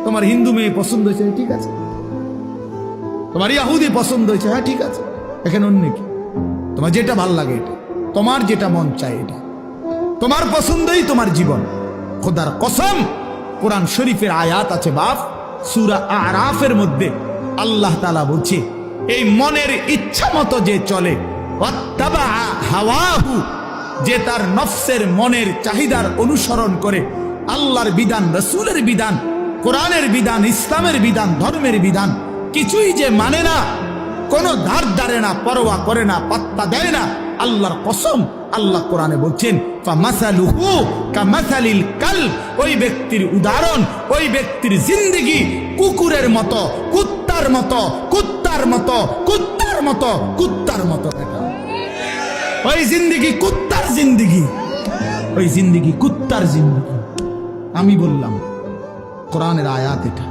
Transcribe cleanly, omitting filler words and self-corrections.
তোমার হিন্দু মেয়ে পছন্দ হয়েছে, ঠিক আছে। তোমার ইয়াহুদি পছন্দ হয়েছে, হ্যাঁ ঠিক আছে। এখানে অন্য কি? তোমার যেটা ভাল লাগে এটা, তোমার যেটা মন চায় এটা, তোমার পছন্দই তোমার জীবন। খোদার কসম, কোরআন শরীফের আয়াত আছে বাপ, সূরা আরাফের মধ্যে আল্লাহ তাআলা বলছে, এই মনের ইচ্ছা মতো যে চলে, ওয়াত্তাবা হাওয়াহু, যে তার নফসের মনের চাহিদার অনুসরণ করে, আল্লাহর বিধান, রাসূলের বিধান, কোরআনের বিধান, ইসলামের বিধান, ধর্মের বিধান কিছুই যে মানে না, কোনো ধার ধারে না, পরোয়া করে না, পাত্তা দেয় না, আল্লাহর কসম, আল্লাহ কোরআনে বলছেন ফামাসালুহু কামাসালিল কালব, ওই ব্যক্তির উদাহরণ, ওই ব্যক্তির জিন্দেগি কুকুরের মতো, কুত্তার মতো, কুত্তার মতো, কুত্তার মতো, কুত্তার মতো। দেখা ওই জিন্দেগি কুত্তার জিন্দেগি, ওই জিন্দেগি কুত্তার জিন্দেগি। আমি বললাম কোরআনের আয়াত এটা।